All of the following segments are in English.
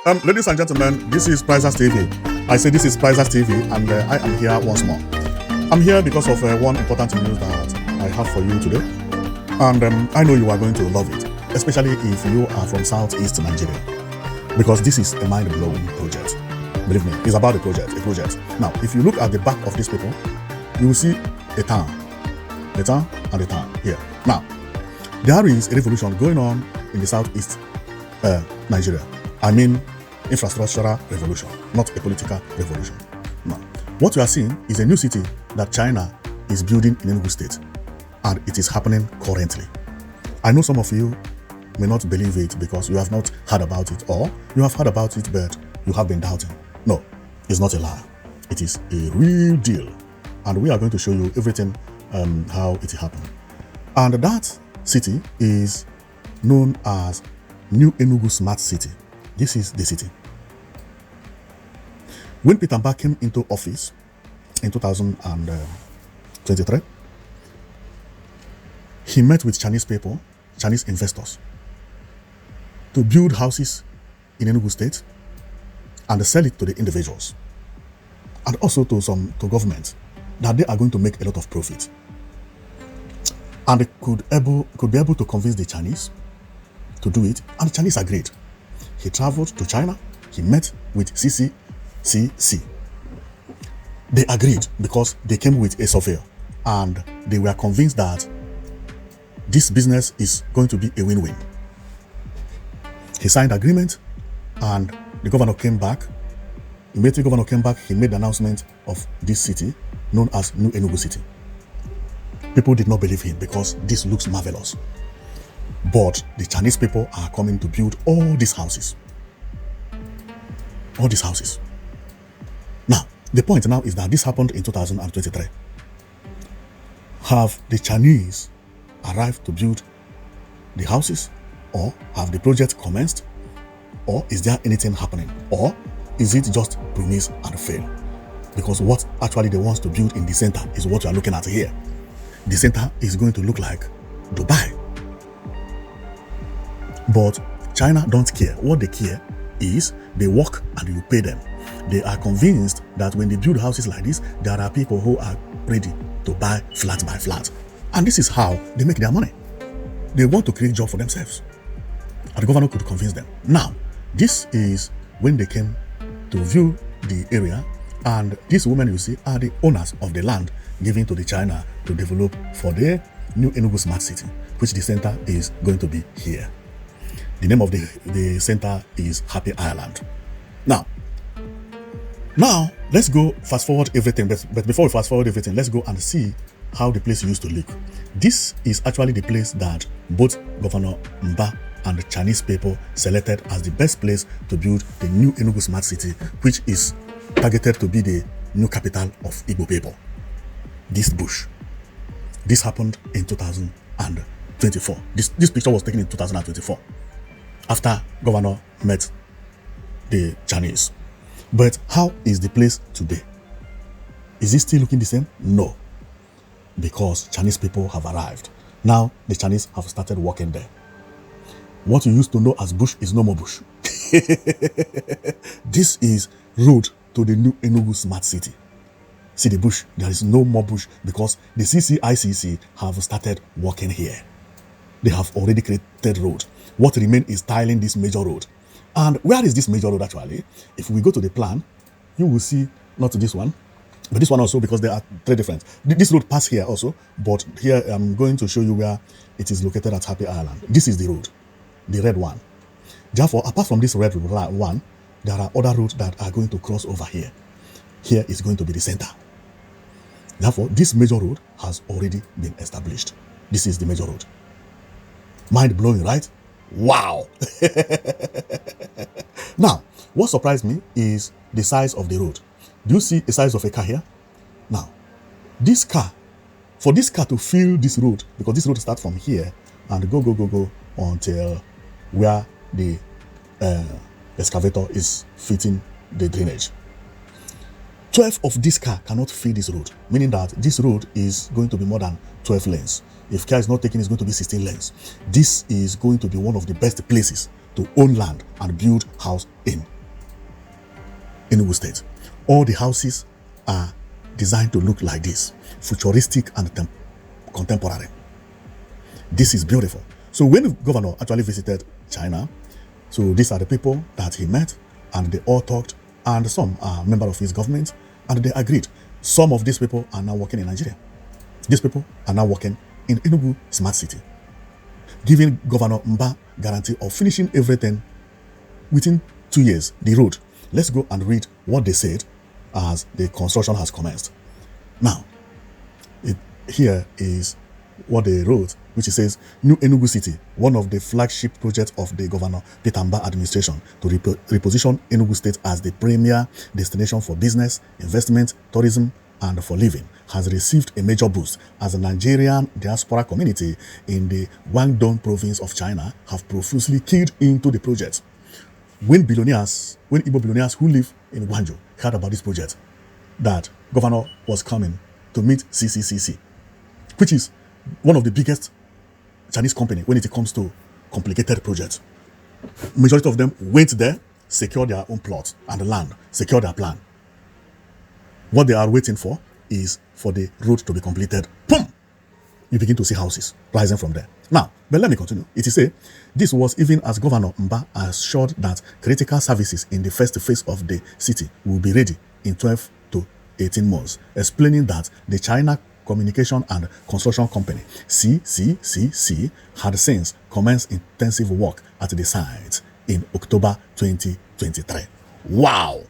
Ladies and gentlemen, this is Prizers TV. I say this is Prizers TV, and I am here once more. I'm here because of one important news that I have for you today, and I know you are going to love it, especially if you are from Southeast Nigeria, because this is a mind-blowing project. Believe me, it's about a project. Now, if you look at the back of these people, you will see a town and a town here. Now, there is a revolution going on in the Southeast Nigeria. I mean, infrastructural revolution, not a political revolution. Now, what you are seeing is a new city that China is building in ENUGU State, and it is happening currently. I know some of you may not believe it because you have not heard about it, or you have heard about it but you have been doubting. No, it's not a lie. It is a real deal, and we are going to show you everything how it happened. And that city is known as New ENUGU Smart City. This is the city. When Peter Mba came into office in 2023, he met with Chinese people, Chinese investors, to build houses in ENUGU State and sell it to the individuals, and also to government, that they are going to make a lot of profit. And they could be able to convince the Chinese to do it, and the Chinese agreed. He traveled to China, he met with CCCC. They agreed because they came with a surveyor, and they were convinced that this business is going to be a win-win. He signed agreement, and the governor came back. Immediately the governor came back, he made the announcement of this city known as New ENUGU City. People did not believe him because this looks marvelous. But the Chinese people are coming to build all these houses. All these houses. Now, the point now is that this happened in 2023. Have the Chinese arrived to build the houses? Or have the project commenced? Or is there anything happening? Or is it just promise and fail? Because what actually they want to build in the center is what you are looking at here. The center is going to look like Dubai. But China don't care. What they care is they work and you pay them. They are convinced that when they build houses like this, there are people who are ready to buy flat by flat. And this is how they make their money. They want to create jobs for themselves. And the governor could convince them. Now, this is when they came to view the area, and these women you see are the owners of the land given to the China to develop for the New ENUGU Smart City, which the center is going to be here. The name of the center is Happy Island. Now, let's go fast forward everything. But before we fast forward everything, let's go and see how the place used to look. This is actually the place that both Governor Mba and the Chinese people selected as the best place to build the New ENUGU Smart City, which is targeted to be the new capital of Igbo people. This bush. This happened in 2024. This picture was taken in 2024. After governor met the Chinese. But how is the place today? Is it still looking the same? No. Because Chinese people have arrived. Now the Chinese have started working there. What you used to know as bush is no more bush. This is road to the New ENUGU Smart City. See the bush, there is no more bush because the CCCC have started working here. They have already created road. What remains is tiling this major road. And where is this major road actually? If we go to the plan, you will see not this one, but this one also, because there are three different. This road passes here also, but here I'm going to show you where it is located at Happy Island. This is the road, the red one. Therefore, apart from this red one, there are other roads that are going to cross over here. Here is going to be the center. Therefore, this major road has already been established. This is the major road. Mind-blowing, right? Wow! Now, what surprised me is the size of the road. Do you see the size of a car here? Now, this car, for this car to fill this road, because this road starts from here and go until where the excavator is fitting the drainage. 12 of this car cannot fill this road, meaning that this road is going to be more than 12 lanes. If care is not taken, it's going to be 16 lanes. This is going to be one of the best places to own land and build house in Enugu State. All the houses are designed to look like this, futuristic and contemporary. This is beautiful. So when the governor actually visited China, so these are the people that he met, and they all talked, and some are members of his government, and they agreed. Some of these people are now working in Nigeria. These people are now working in ENUGU Smart City, giving Governor Mba guarantee of finishing everything within 2 years, the road. Let's go and read what they said as the construction has commenced. Now, here is what they wrote, which says, New Enugu City, one of the flagship projects of the Governor Peter Mba administration to reposition Enugu State as the premier destination for business, investment, tourism, and for living, has received a major boost as the Nigerian diaspora community in the Guangdong province of China have profusely keyed into the project. When Igbo billionaires who live in Guangzhou heard about this project, that governor was coming to meet CCCC, which is one of the biggest Chinese company when it comes to complicated projects. Majority of them went there, secured their own plot and land, secured their plan. What they are waiting for is for the road to be completed. Boom! You begin to see houses rising from there. Now, but let me continue. It is say, this was even as Governor Mba assured that critical services in the first phase of the city will be ready in 12 to 18 months, explaining that the China Communication and Construction Company, CCCC, had since commenced intensive work at the site in October 2023. Wow!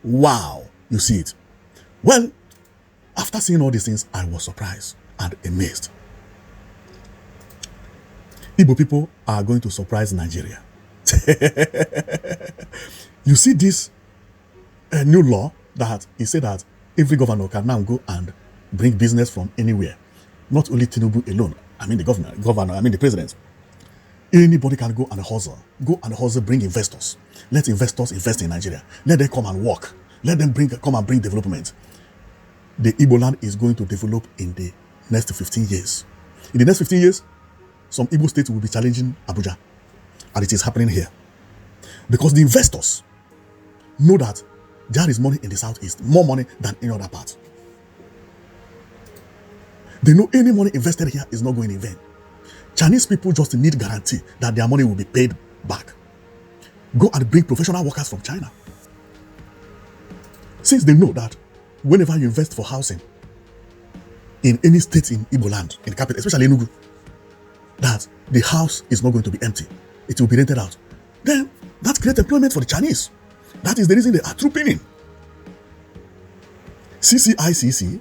Wow! You see it. Well, after seeing all these things, I was surprised and amazed. Igbo people are going to surprise Nigeria. You see this new law that he said that every governor can now go and bring business from anywhere. Not only Tinubu alone. I mean the president. Anybody can go and hustle, bring investors. Let investors invest in Nigeria. Let them come and work. Let them come and bring development. The Igbo land is going to develop in the next 15 years. In the next 15 years, some Igbo states will be challenging Abuja. And it is happening here. Because the investors know that there is money in the southeast, more money than any other part. They know any money invested here is not going in vain. Chinese people just need guarantee that their money will be paid back. Go and bring professional workers from China. Since they know that whenever you invest for housing in any state in Igbo land, in the capital, especially Enugu, that the house is not going to be empty. It will be rented out. Then that creates employment for the Chinese. That is the reason they are trooping in. CCICC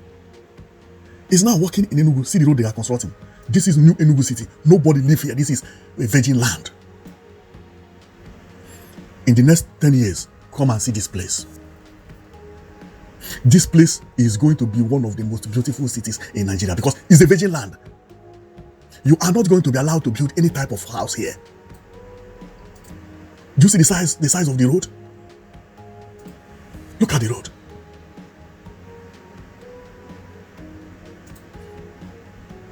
is now working in Enugu. See the road they are constructing. This is New Enugu City. Nobody lives here. This is a virgin land. In the next 10 years, come and see this place. This place is going to be one of the most beautiful cities in Nigeria because it's a virgin land. You are not going to be allowed to build any type of house here. Do you see the size of the road? Look at the road.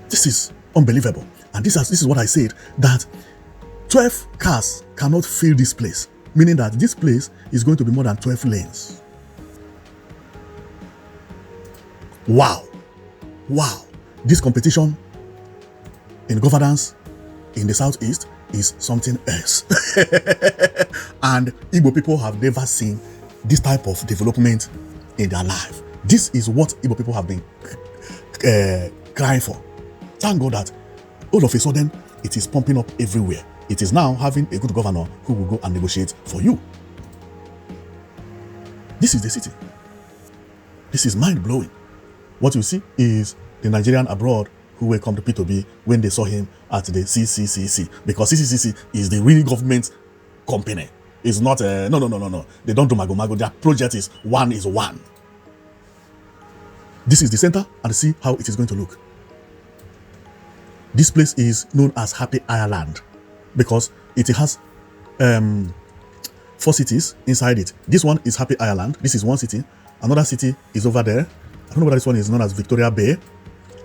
This is unbelievable. And this is what I said, that 12 cars cannot fill this place, meaning that this place is going to be more than 12 lanes. Wow. Wow. This competition in governance in the southeast is something else. And Igbo people have never seen this type of development in their life. This is what Igbo people have been crying for. Thank God that all of a sudden it is pumping up everywhere. It is now having a good governor who will go and negotiate for you. This is the city. This is mind-blowing. What you see is the Nigerian abroad who welcomed P2B when they saw him at the CCCC, because CCCC is the real government company. It's not no. They don't do mago. Their project is one. This is the center, and see how it is going to look. This place is known as Happy Ireland because it has 4 cities inside it. This one is Happy Ireland. This is one city. Another city is over there. I don't know whether this one is known as Victoria Bay.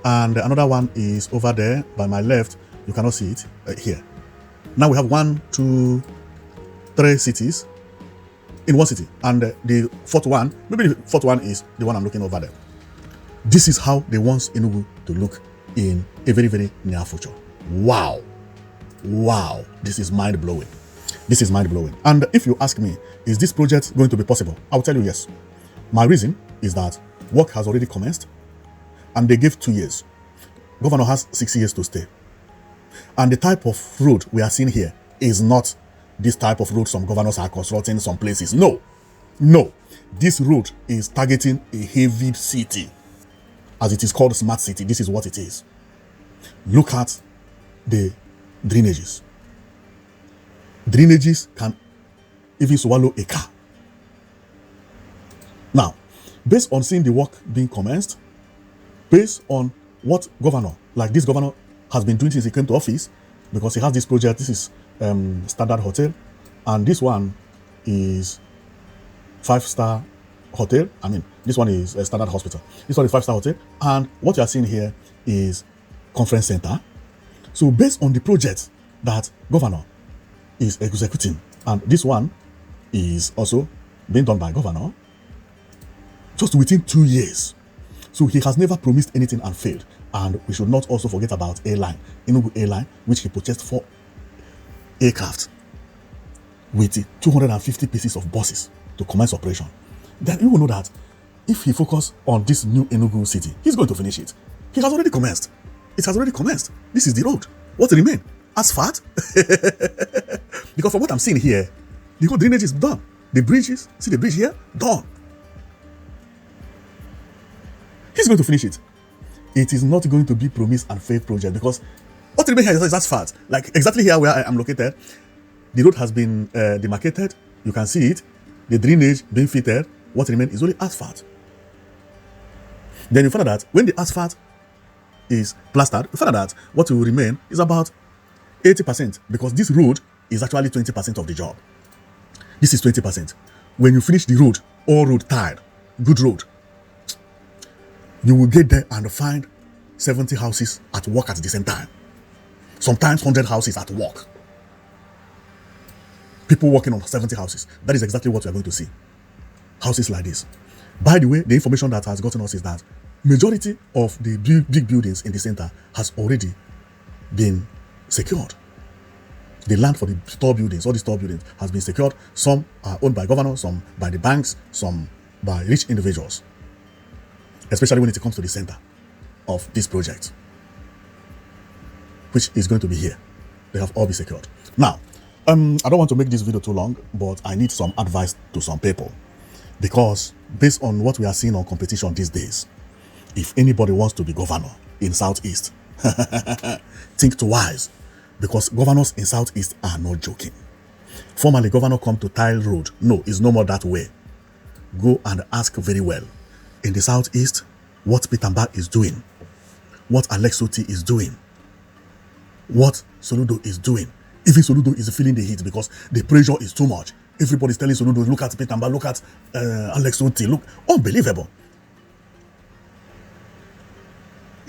And another one is over there by my left. You cannot see it here. Now we have 1, 2, 3 cities. in one city. And the fourth one, maybe the fourth one is the one I'm looking over there. This is how they want Enugu to look in a very, very near future. Wow. Wow. This is mind-blowing. This is mind-blowing. And if you ask me, is this project going to be possible? I'll tell you yes. My reason is that work has already commenced and they gave 2 years. Governor has 6 years to stay. And the type of road we are seeing here is not this type of road some governors are constructing some places. No. No. This road is targeting a heavy city. As it is called Smart City, this is what it is. Look at the drainages. Drainages can even swallow a car. Now, based on seeing the work being commenced, based on what governor, like this governor, has been doing since he came to office, because he has this project, this is Standard Hotel, and this one is 5-star hotel. I mean, this one is a Standard Hospital. This one is 5-star hotel. And what you are seeing here is conference center. So based on the project that governor is executing, and this one is also being done by governor, just within 2 years. So he has never promised anything and failed. And we should not also forget about airline, ENUGU Airline, which he purchased 4 aircraft with 250 pieces of buses to commence operation. Then you will know that if he focuses on this new Enugu city, he's going to finish it. He has already commenced. It has already commenced. This is the road. What remains? Asphalt? Because from what I'm seeing here, the whole drainage is done. The bridges, see the bridge here? Done. He's going to finish it. It is not going to be promise and faith project, because what remains here is asphalt. Like exactly here where I am located, the road has been demarcated. You can see it. The drainage being fitted. What remains is only asphalt. Then you find out that when the asphalt is plastered, you find out that what will remain is about 80%, because this road is actually 20% of the job. This is 20%. When you finish the road, all road tied, good road, you will get there and find 70 houses at work at the same time. Sometimes 100 houses at work. People working on 70 houses. That is exactly what we are going to see. Houses like this. By the way, the information that has gotten us is that majority of the big buildings in the center has already been secured. The land for the store buildings, all the store buildings, has been secured. Some are owned by governors, some by the banks, some by rich individuals. Especially when it comes to the center of this project, which is going to be here. They have all been secured. Now, I don't want to make this video too long, but I need some advice to some people, because based on what we are seeing on competition these days, if anybody wants to be governor in Southeast, think twice, because governors in Southeast are not joking. Formerly, governor come to tile road. No, it's no more that way. Go and ask very well. In the Southeast, what Peter Mbah is doing, what Alex Oti is doing, what Soludo is doing. Even Soludo is feeling the heat because the pressure is too much. Everybody's telling Soludo, look at Peter Mbah, look at Alex Oti, look, unbelievable.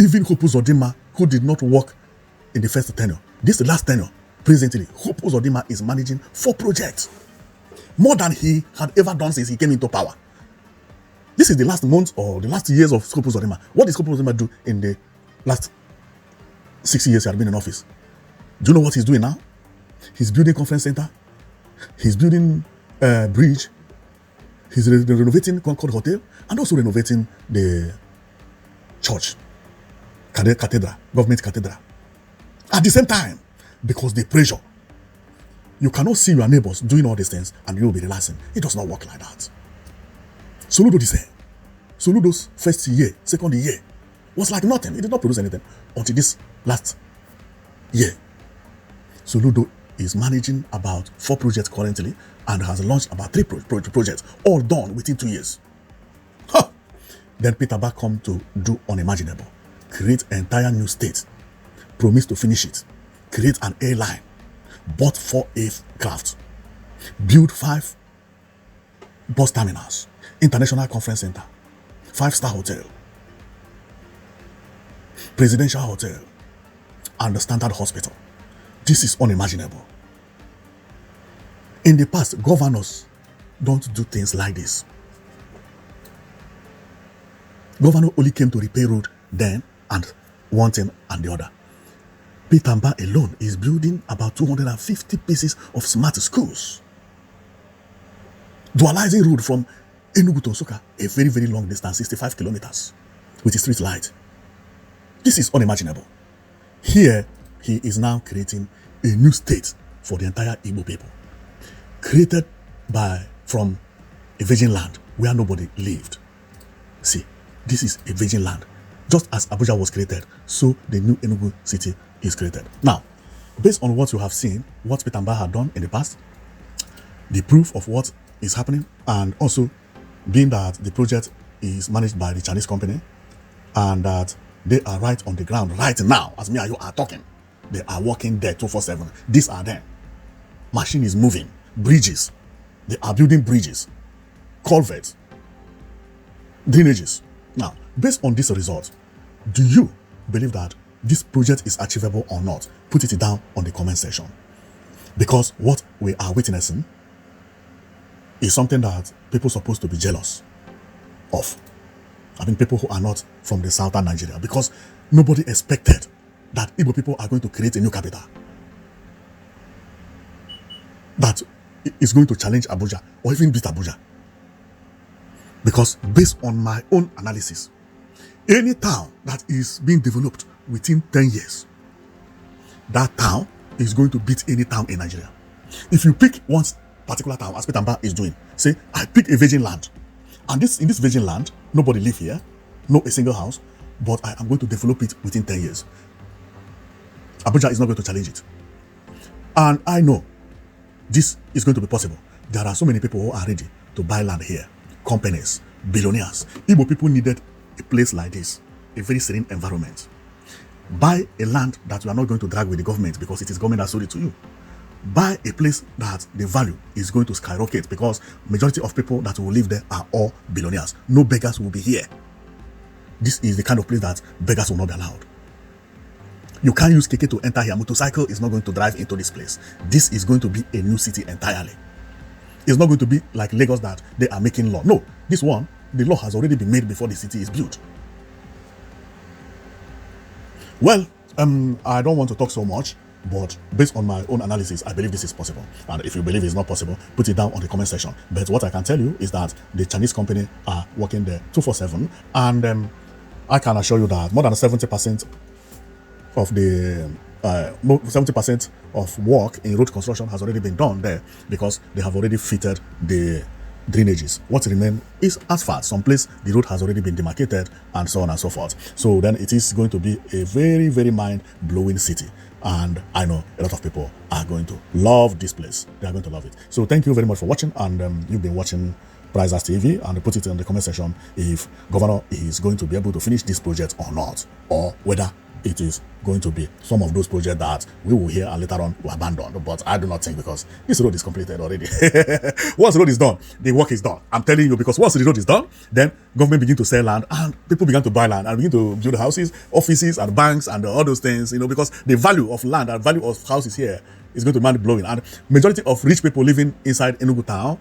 Even Hope Uzodinma, who did not work in the first tenure, this last tenure, presently, Hope Uzodinma is managing 4 projects, more than he had ever done since he came into power. This is the last month or the last years of Hope Uzodinma. What did Hope Uzodinma do in the last 6 years he had been in office? Do you know what he's doing now? He's building conference center. He's building bridge. He's renovating Concord Hotel and also renovating the church, cathedral, government cathedral. At the same time, because the pressure, you cannot see your neighbors doing all these things and you'll be relaxing. It does not work like that. Soludo the same. Soludo's first year, second year, was like nothing. He did not produce anything until this last year. Soludo is managing about 4 projects currently and has launched about 3 projects, all done within 2 years. Huh. Then Peter Mbah come to do unimaginable. Create an entire new state. Promise to finish it. Create an airline. Bought 4 aircraft. Build 5 bus terminals. International Conference Center. 5-star hotel. Presidential hotel. And the Standard Hospital. This is unimaginable. In the past, governors don't do things like this. Governor only came to repair road then and one thing and the other. Peter Mba alone is building about 250 pieces of smart schools. Dualizing road from Enugu to Nsukka, a very, very long distance, 65 kilometers, with a street light. This is unimaginable. Here, he is now creating a new state for the entire Igbo people, created from a virgin land where nobody lived. See, this is a virgin land. Just as Abuja was created, so the new Enugu city is created. Now, based on what you have seen, what Peter Mba had done in the past, the proof of what is happening, and also being that the project is managed by the Chinese company and that they are right on the ground right now, as me and you are talking. They are working there 24/7. These are them. Machine is moving. Bridges. They are building bridges, culverts, drainages. Now, based on this result, do you believe that this project is achievable or not? Put it down on the comment section. Because what we are witnessing is something that people are supposed to be jealous of. I mean, people who are not from the southern Nigeria, because nobody expected that Igbo people are going to create a new capital that is going to challenge Abuja or even beat Abuja. Because based on my own analysis, any town that is being developed within 10 years, that town is going to beat any town in Nigeria. If you pick one particular town, as Peter Mba is doing, say, I pick a virgin land, and in this virgin land, nobody live here, no a single house, but I am going to develop it within 10 years. Abuja is not going to challenge it. And I know this is going to be possible. There are so many people who are ready to buy land here. Companies, billionaires. Igbo people needed a place like this, a very serene environment. Buy a land that you are not going to drag with the government because it is government that sold it to you. Buy a place that the value is going to skyrocket because majority of people that will live there are all billionaires. No beggars will be here. This is the kind of place that beggars will not be allowed. You can't use keke to enter here. Motorcycle is not going to drive into this place. This is going to be a new city entirely. It's not going to be like Lagos that they are making law. No, this one, the law has already been made before the city is built. Well, I don't want to talk so much, but based on my own analysis, I believe this is possible. And if you believe it's not possible, put it down on the comment section. But what I can tell you is that the Chinese company are working there 24/7, and I can assure you that more than 70% of the 70% of work in road construction has already been done there because they have already fitted the drainages. What remains is asphalt. Some place the road has already been demarcated and so on and so forth. So then it is going to be a very, very mind-blowing city. And I know a lot of people are going to love this place. They are going to love it. So thank you very much for watching. And you've been watching Prizers TV, and put it in the comment section if governor is going to be able to finish this project or not, or whether it is going to be some of those projects that we will hear and later on will abandon. But I do not think, because this road is completed already. Once the road is done, the work is done. I'm telling you, because once the road is done, then government begin to sell land and people begin to buy land and begin to build houses, offices and banks and all those things, because the value of land and value of houses here is going to be blowing. And majority of rich people living inside Enugu town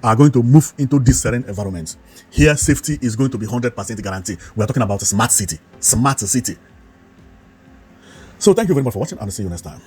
are going to move into this serene environment. Here, safety is going to be 100% guaranteed. We are talking about a smart city. Smart city. So thank you very much for watching, and I'll see you next time.